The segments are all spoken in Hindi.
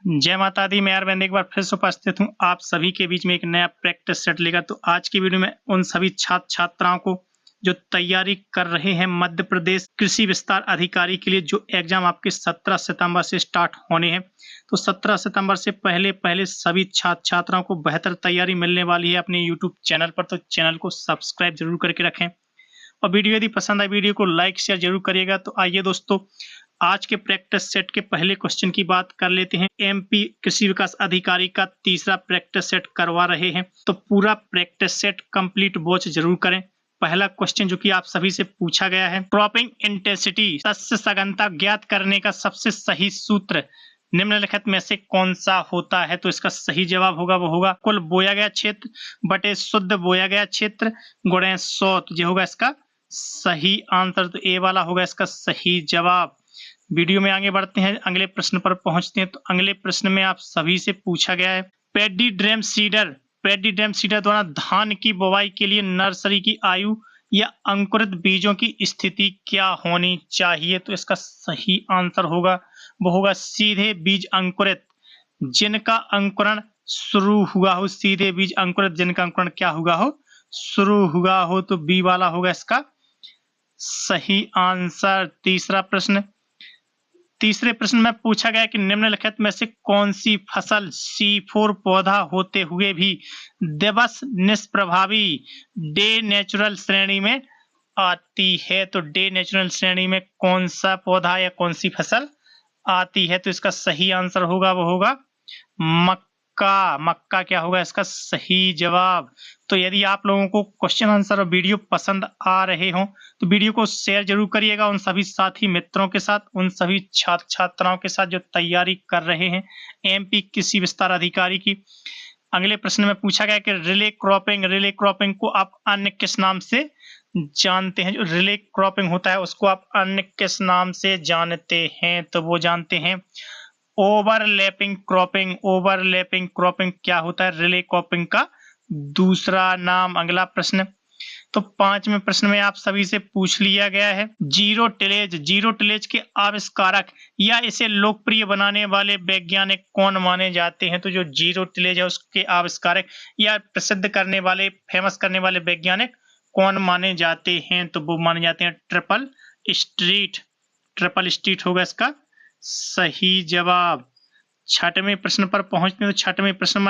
जय माता दी। मैं अरविंद एक बार फिर से उपस्थित हूँ आप सभी के बीच में एक नया प्रैक्टिस सेट लेकर। तो आज की वीडियो में उन सभी छात्र छात्राओं को जो तैयारी कर रहे हैं मध्य प्रदेश कृषि विस्तार अधिकारी के लिए, जो एग्जाम आपके 17 सितंबर से स्टार्ट होने हैं, तो 17 सितंबर से पहले पहले सभी छात्र छात्राओं को बेहतर तैयारी मिलने वाली है अपने यूट्यूब चैनल पर। तो चैनल को सब्सक्राइब जरूर करके रखें और वीडियो यदि पसंद आए वीडियो को लाइक शेयर जरूर करिएगा। तो आइए दोस्तों, आज के प्रैक्टिस सेट के पहले क्वेश्चन की बात कर लेते हैं। एमपी कृषि विकास अधिकारी का तीसरा प्रैक्टिस सेट करवा रहे हैं, तो पूरा प्रैक्टिस सेट कंप्लीट वॉच जरूर करें। पहला क्वेश्चन जो कि आप सभी से पूछा गया है, क्रॉपिंग इंटेंसिटी शस्य सघनता ज्ञात करने का सबसे सही सूत्र निम्नलिखित में से कौन सा होता है? तो इसका सही जवाब होगा वो होगा कुल बोया गया क्षेत्र बटे शुद्ध बोया गया क्षेत्र गुणे 100। तो ये होगा इसका सही आंसर। तो ए वाला होगा इसका सही जवाब। वीडियो में आगे बढ़ते हैं, अगले प्रश्न पर पहुंचते हैं। तो अगले प्रश्न में आप सभी से पूछा गया है, पैडी ड्रम सीडर द्वारा धान की बुवाई के लिए नर्सरी की आयु या अंकुरित बीजों की स्थिति क्या होनी चाहिए? तो इसका सही आंसर होगा वो होगा सीधे बीज अंकुरित जिनका अंकुरण शुरू हुआ हो। सीधे बीज अंकुरित जिनका अंकुरण क्या हुआ हो? शुरू हुआ हो। तो बी वाला होगा इसका सही आंसर। तीसरे प्रश्न में पूछा गया कि निम्नलिखित में से कौन सी फसल C4 पौधा होते हुए भी दिवस निष्प्रभावी डे नेचुरल श्रेणी में आती है? तो डे नेचुरल श्रेणी में कौन सा पौधा या कौन सी फसल आती है? तो इसका सही आंसर होगा वो होगा मक्का। मक्का क्या होगा इसका सही जवाब। तो यदि आप लोगों को क्वेश्चन आंसर और वीडियो पसंद आ रहे हो तो वीडियो को शेयर जरूर करिएगा उन सभी साथी मित्रों के साथ, उन सभी छात्र छात्राओं के साथ जो तैयारी कर रहे हैं एमपी कृषि विस्तार अधिकारी की। अगले प्रश्न में पूछा गया कि रिले क्रॉपिंग को आप अन्य किस नाम से जानते हैं? जो रिले क्रॉपिंग होता है उसको आप अन्य किस नाम से जानते हैं? तो वो जानते हैं ओवरलैपिंग क्रॉपिंग क्या होता है? रिले क्रॉपिंग का दूसरा नाम। अगला प्रश्न, तो 5वें प्रश्न में आप सभी से पूछ लिया गया है, जीरो टिलेज के आविष्कारक या इसे लोकप्रिय बनाने वाले वैज्ञानिक कौन माने जाते हैं? तो जो जीरो टिलेज है उसके आविष्कारक या प्रसिद्ध करने वाले, फेमस करने वाले वैज्ञानिक कौन माने जाते हैं? तो वो माने जाते हैं ट्रिपल स्ट्रीट होगा इसका सही जवाब। छठवें प्रश्न पर पहुंचते हैं। तो छठवें प्रश्न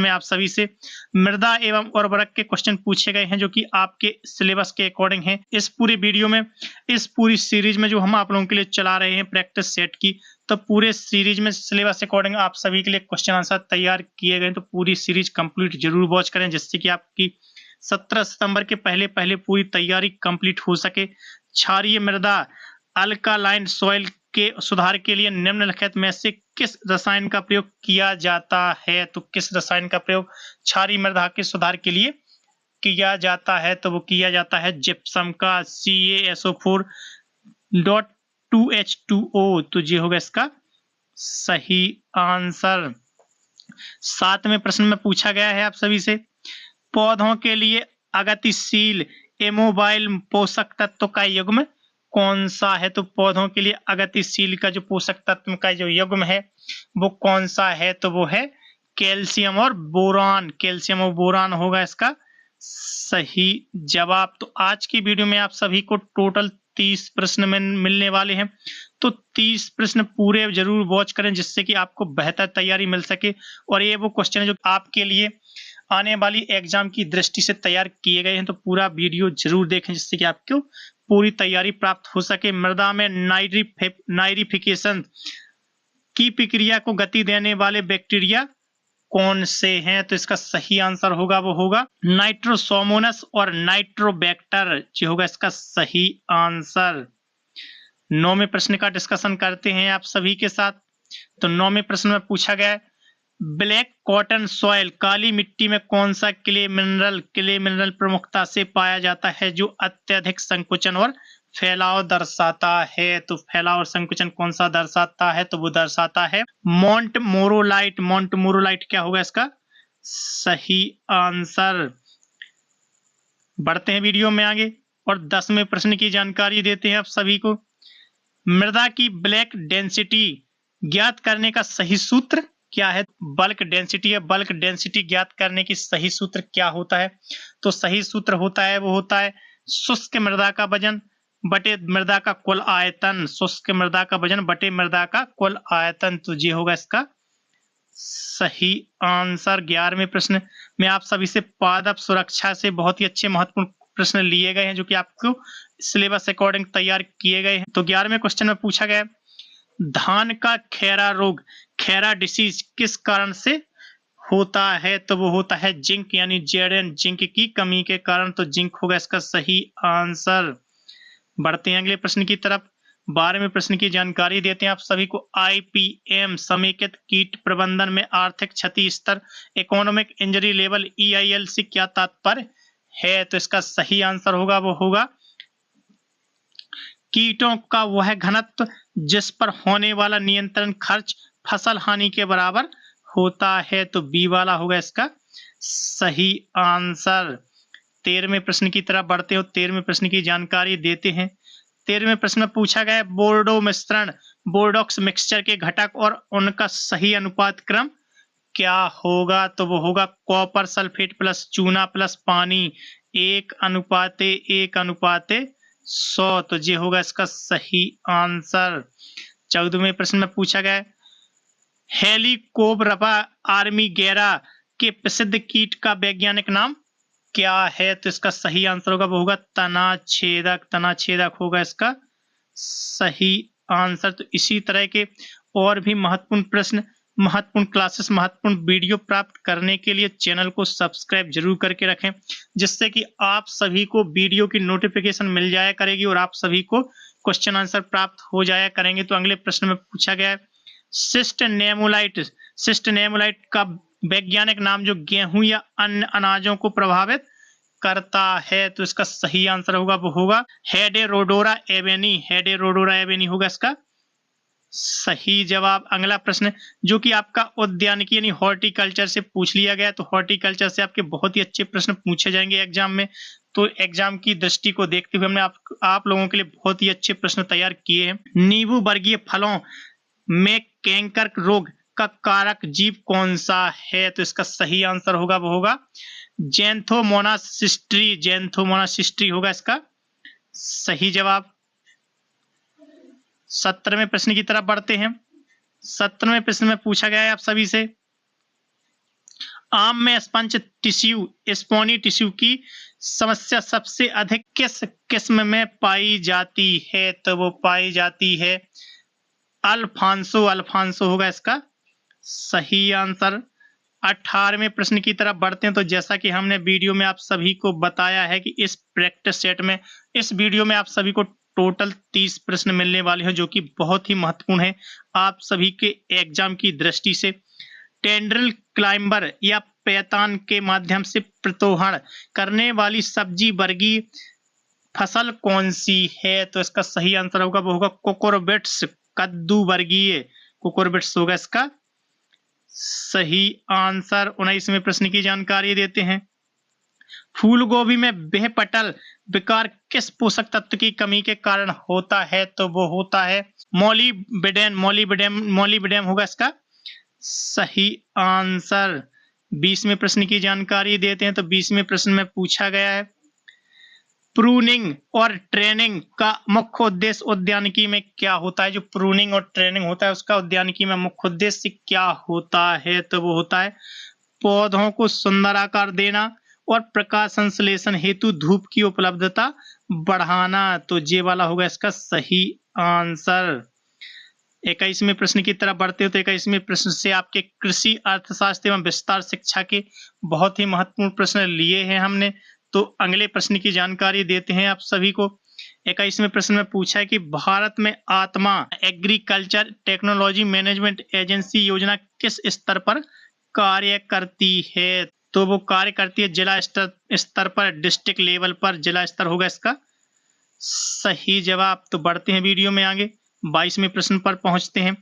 में आप सभी से मृदा एवं उर्वरक के क्वेश्चन पूछे गए हैं जो कि आपके सिलेबस के अकॉर्डिंग है। इस पूरी वीडियो में, इस पूरी सीरीज में जो हम आप लोगों के लिए चला रहे हैं प्रैक्टिस सेट की, तो पूरे सीरीज में सिलेबस के अकॉर्डिंग आप सभी के लिए क्वेश्चन आंसर तैयार किए गए। तो पूरी सीरीज कंप्लीट जरूर वॉच करें जिससे कि आपकी 17 सितंबर के पहले पहले पूरी तैयारी कंप्लीट हो सके। क्षारीय मृदा अल्कालाइन सॉइल के सुधार के लिए निम्नलिखित में से किस रसायन का प्रयोग किया जाता है? तो किस रसायन का प्रयोग क्षारीय मृदा के सुधार के लिए किया जाता है? तो वो किया जाता है जिप्सम का CaSO4.2H2O। तो ये होगा इसका सही आंसर। 7वें प्रश्न में पूछा गया है आप सभी से, पौधों के लिए अगतिशील इमोबाइल पोषक तत्व का युग्म कौन सा है? तो पौधों के लिए अगतिशील का जो पोषक तत्व का जो युग्म है वो कौन सा है? तो वो है कैल्शियम और बोरान होगा इसका सही जवाब। तो आज की वीडियो में आप सभी को टोटल 30 प्रश्न में मिलने वाले हैं। तो 30 प्रश्न पूरे जरूर वॉच करें जिससे कि आपको बेहतर तैयारी मिल सके। और ये वो क्वेश्चन है जो आपके लिए आने वाली एग्जाम की दृष्टि से तैयार किए गए हैं। तो पूरा वीडियो जरूर देखें जिससे कि आपको पूरी तैयारी प्राप्त हो सके। मृदा में नाइट्रिफिकेशन की प्रक्रिया को गति देने वाले बैक्टीरिया कौन से हैं? तो इसका सही आंसर होगा वो होगा नाइट्रोसोमोनस और नाइट्रोबैक्टर। जो होगा इसका सही आंसर। 9वें प्रश्न का डिस्कशन करते हैं आप सभी के साथ। तो 9वें प्रश्न में पूछा गया है, ब्लैक कॉटन सॉइल काली मिट्टी में कौन सा क्ले मिनरल प्रमुखता से पाया जाता है जो अत्यधिक संकुचन और फैलाव दर्शाता है? तो फैलाव और संकुचन कौन सा दर्शाता है? तो वो दर्शाता है मोंटमोरोलाइट क्या होगा इसका सही आंसर। बढ़ते हैं वीडियो में आगे और 10वें प्रश्न की जानकारी देते हैं आप सभी को। मृदा की ब्लैक डेंसिटी ज्ञात करने का सही सूत्र क्या है? बल्क डेंसिटी है। बल्क डेंसिटी ज्ञात करने की सही सूत्र क्या होता है? तो सही सूत्र होता है वो होता है शुष्क मृदा का वजन बटे मृदा का कुल आयतन। शुष्क मृदा का वजन बटे मृदा का कुल आयतन। तो ये होगा इसका सही आंसर। 11वें प्रश्न में आप सभी से पादप सुरक्षा से बहुत ही अच्छे महत्वपूर्ण प्रश्न लिए गए हैं जो कि आपको सिलेबस अकॉर्डिंग तैयार किए गए हैं। तो 11वें क्वेश्चन में पूछा गया धान का खैरा रोग, खैरा डिसीज किस कारण से होता है? तो वो होता है जिंक यानी जेडन, जिंक की कमी के कारण। तो जिंक होगा इसका सही आंसर। बढ़ते हैं अगले प्रश्न की तरफ। 12वें प्रश्न की जानकारी देते हैं आप सभी को। IPM समेकित कीट प्रबंधन में आर्थिक क्षति स्तर, इकोनॉमिक इंजरी लेवल, EIL से क्या तात्पर्य है? तो इसका सही आंसर होगा वो होगा कीटों का वह घनत्व जिस पर होने वाला नियंत्रण खर्च फसल हानि के बराबर होता है। तो बी वाला होगा इसका सही आंसर। 13वें प्रश्न की तरफ बढ़ते हो। 13वें प्रश्न की जानकारी देते हैं। 13वें प्रश्न में पूछा गया बोर्डो मिश्रण, बोर्डोक्स मिक्सचर के घटक और उनका सही अनुपात क्रम क्या होगा? तो वो होगा कॉपर सल्फेट प्लस चूना प्लस पानी 1:1:100। तो ये होगा इसका सही आंसर। 14वें प्रश्न में पूछा गया हेलिकोबरपा आर्मीगेरा के प्रसिद्ध कीट का वैज्ञानिक नाम क्या है? तो इसका सही आंसर होगा वो होगा तनाछेदक। तनाछेदक होगा इसका सही आंसर। तो इसी तरह के और भी महत्वपूर्ण प्रश्न, महत्वपूर्ण क्लासेस, महत्वपूर्ण वीडियो प्राप्त करने के लिए चैनल को सब्सक्राइब जरूर करके रखें जिससे कि आप सभी को वीडियो की नोटिफिकेशन मिल जाया करेगी और आप सभी को क्वेश्चन आंसर प्राप्त हो जाया करेंगे। तो अगले प्रश्न में पूछा गया है सिस्ट नेमुलाइट का वैज्ञानिक नाम जो गेहूं या अन्य अनाजों को प्रभावित करता है। तो इसका सही आंसर होगा वो होगा हेडेरोडोरा एबेनी। हेडेरोडोरा एबेनी होगा इसका सही जवाब। अगला प्रश्न जो कि आपका उद्यानिकी यानी हॉर्टिकल्चर से पूछ लिया गया। तो हॉर्टिकल्चर से आपके बहुत ही अच्छे प्रश्न पूछे जाएंगे एग्जाम में। तो एग्जाम की दृष्टि को देखते हुए हमने आप लोगों के लिए बहुत ही अच्छे प्रश्न तैयार किए हैं। नींबू वर्गीय फलों में कैंकर रोग का कारक जीव कौन सा है? तो इसका सही आंसर होगा वो होगा जेंथोमोनास सिस्ट्री। जेंथोमोनास सिस्ट्री होगा इसका सही जवाब। 17वें प्रश्न की तरफ बढ़ते हैं। 17वें प्रश्न में पूछा गया है आप सभी से आम में स्पंज टिश्यू, स्पोनी टिश्यू की समस्या सबसे अधिक किस किस्म में पाई जाती है? तो वो पाई जाती है अल्फांसो। अल्फांसो होगा इसका सही आंसर। 18वें प्रश्न की तरफ बढ़ते हैं। तो जैसा कि हमने वीडियो में आप सभी को बताया है कि इस प्रैक्टिस सेट में, इस वीडियो में आप सभी को टोटल 30 प्रश्न मिलने वाले हैं जो कि बहुत ही महत्वपूर्ण है आप सभी के एग्जाम की दृष्टि से। टेंड्रिल क्लाइंबर या पैतान के माध्यम से प्रतोहण करने वाली सब्जी वर्गीय फसल कौन सी है? तो इसका सही आंसर होगा वो होगा कुकुरबिट्स। कद्दू वर्गीय कुकुरबिट्स होगा इसका सही आंसर। 19वें प्रश्न की जानकारी देते हैं। फूल गोभी में बेहपटल विकार किस पोषक तत्व की कमी के कारण होता है? तो वो होता है मोलिब्डेनम। मोलिब्डेनम होगा इसका सही आंसर। 20वें प्रश्न की जानकारी देते हैं। तो 20वें प्रश्न में पूछा गया है प्रूनिंग और ट्रेनिंग का मुख्य उद्देश्य उद्यानिकी में क्या होता है? जो प्रूनिंग और ट्रेनिंग होता है उसका उद्यानिकी में मुख्य उद्देश्य क्या होता है? तो वो होता है पौधों को सुंदर आकार देना और प्रकाश संश्लेषण हेतु धूप की उपलब्धता बढ़ाना। तो ये वाला होगा इसका सही आंसर। 21वें प्रश्न की तरफ बढ़ते हो। तो 21वें प्रश्न से आपके कृषि अर्थशास्त्र एवं विस्तार शिक्षा के बहुत ही महत्वपूर्ण प्रश्न लिए हैं हमने। तो अगले प्रश्न की जानकारी देते हैं आप सभी को। 21वें प्रश्न में पूछा है कि भारत में आत्मा एग्रीकल्चर टेक्नोलॉजी मैनेजमेंट एजेंसी योजना किस स्तर पर कार्य करती है? तो वो कार्य करती है जिला स्तर पर, डिस्ट्रिक्ट लेवल पर। जिला स्तर होगा इसका सही जवाब। तो बढ़ते हैं वीडियो में आगे। 22वें प्रश्न पर पहुंचते हैं।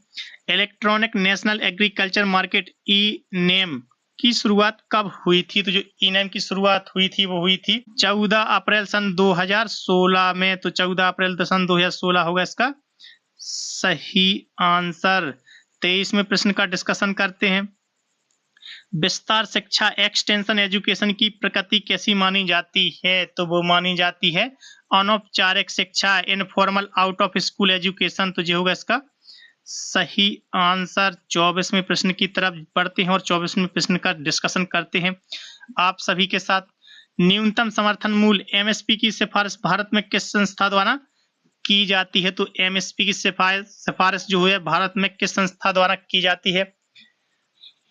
इलेक्ट्रॉनिक नेशनल एग्रीकल्चर मार्केट ई-नेम की शुरुआत कब हुई थी? तो जो ई-नेम की शुरुआत हुई थी वो हुई थी 14 अप्रैल सन 2016 में। तो 14 अप्रैल सन 2016 होगा इसका सही आंसर। 23वें प्रश्न का डिस्कशन करते हैं। विस्तार शिक्षा एक्सटेंशन एजुकेशन की प्रकृति कैसी मानी जाती है? तो वो मानी जाती है अनौपचारिक शिक्षा, informal out of school education. तो ये होगा इसका सही आंसर। 24वें प्रश्न की तरफ बढ़ते हैं और 24वें प्रश्न का डिस्कशन करते हैं आप सभी के साथ। न्यूनतम समर्थन मूल्य एमएसपी की सिफारिश भारत में किस संस्था द्वारा की जाती है? तो एमएसपी की सिफारिश जो है भारत में किस संस्था द्वारा की जाती है?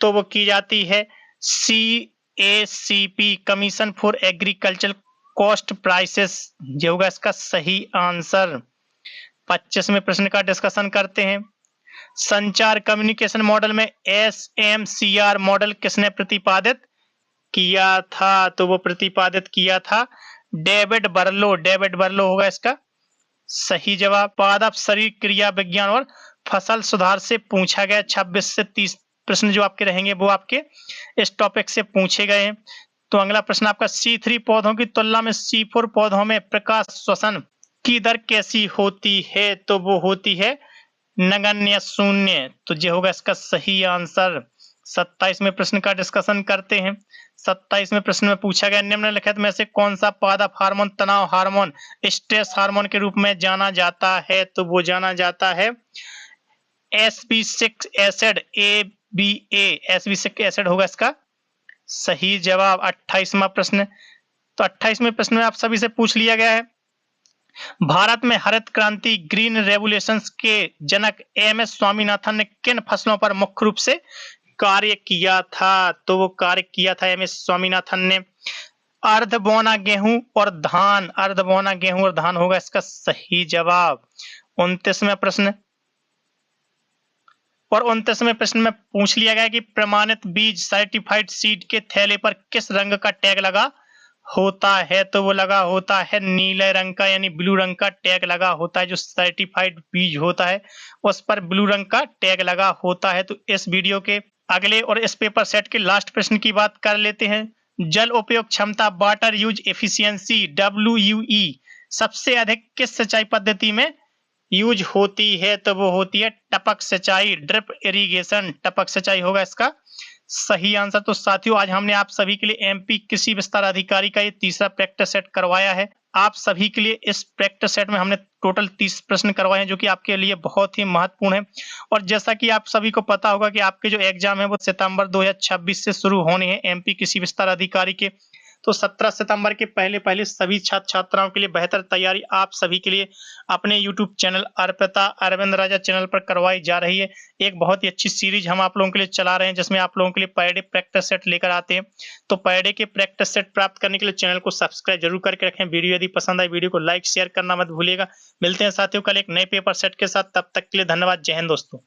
तो वो की जाती है CACP, commission for agriculture cost prices. ये होगा इसका सही आंसर। 25वें प्रश्न का डिस्कशन करते हैं। संचार कम्युनिकेशन मॉडल में SMCR मॉडल किसने प्रतिपादित किया था? तो वो प्रतिपादित किया था डेविड बर्लो। डेविड बर्लो होगा इसका सही जवाब। पादप शरीर क्रिया विज्ञान और फसल सुधार से पूछा गया 26 से 30 प्रश्न जो आपके रहेंगे वो आपके इस टॉपिक से पूछे गए हैं। तो अगला प्रश्न आपका C3 पौधों की तुलना में C4 पौधों में प्रकाश श्वसन की दर कैसी होती है? तो वो होती है नगण्य शून्य। तो ये होगा इसका सही आंसर। 27वें प्रश्न का डिस्कशन करते हैं। 27वें प्रश्न में पूछा गया निम्नलिखित में से कौन सा पादप हार्मोन तनाव हार्मोन स्ट्रेस हार्मोन के रूप में जाना जाता है? तो वो जाना जाता है SB6 acid, ABA। SB6 acid होगा इसका सही जवाब। 28वां प्रश्न। तो 28वें प्रश्न में आप सभी से पूछ लिया गया है भारत में हरित क्रांति ग्रीन रेवोल्यूशंस के जनक MS स्वामीनाथन ने किन फसलों पर मुख्य रूप से कार्य किया था? तो वो कार्य किया था MS स्वामीनाथन ने अर्ध बोना गेहूं और धान। अर्ध बोना गेहूं और धान होगा इसका सही जवाब। 29वां प्रश्न। और 29वें प्रश्न में पूछ लिया गया कि प्रमाणित बीज सर्टिफाइड सीड के थैले पर किस रंग का टैग लगा होता है? तो वो लगा होता है नीले रंग का, यानी ब्लू रंग का टैग लगा होता है। जो सर्टिफाइड बीज होता है उस पर ब्लू रंग का टैग लगा होता है। तो इस वीडियो के अगले और इस पेपर सेट के लास्ट प्रश्न की बात कर लेते हैं। जल उपयोग क्षमता वाटर यूज एफिशिएंसी WUE सबसे अधिक किस सिंचाई पद्धति में यूज होती है? तो वो होती है टपक सिंचाई, ड्रिप इरिगेशन। टपक सिंचाई होगा इसका सही आंसर। तो साथियों आज हमने आप सभी के लिए MP कृषि विस्तार अधिकारी का ये तीसरा प्रैक्टिस सेट करवाया है। आप सभी के लिए इस प्रैक्टिस सेट में हमने टोटल 30 प्रश्न करवाए हैं जो कि आपके लिए बहुत ही महत्वपूर्ण है। और जैसा कि आप सभी को पता होगा कि आपके जो एग्जाम है वो सितंबर 2026 से शुरू होने हैं MP कृषि विस्तार अधिकारी के। तो 17 सितंबर के पहले सभी छात्र छात्राओं के लिए बेहतर तैयारी आप सभी के लिए अपने YouTube चैनल अर्पिता अरविंद राजा चैनल पर करवाई जा रही है। एक बहुत ही अच्छी सीरीज हम आप लोगों के लिए चला रहे हैं जिसमें आप लोगों के लिए पर डे प्रैक्टिस सेट लेकर आते हैं। तो पर डे के प्रैक्टिस सेट प्राप्त करने के लिए चैनल को सब्सक्राइब जरूर करके रखें। वीडियो यदि पसंद आए वीडियो को लाइक शेयर करना मत भूलिएगा। मिलते हैं साथियों कल एक नए पेपर सेट के साथ, तब तक के लिए धन्यवाद। जय हिंद दोस्तों।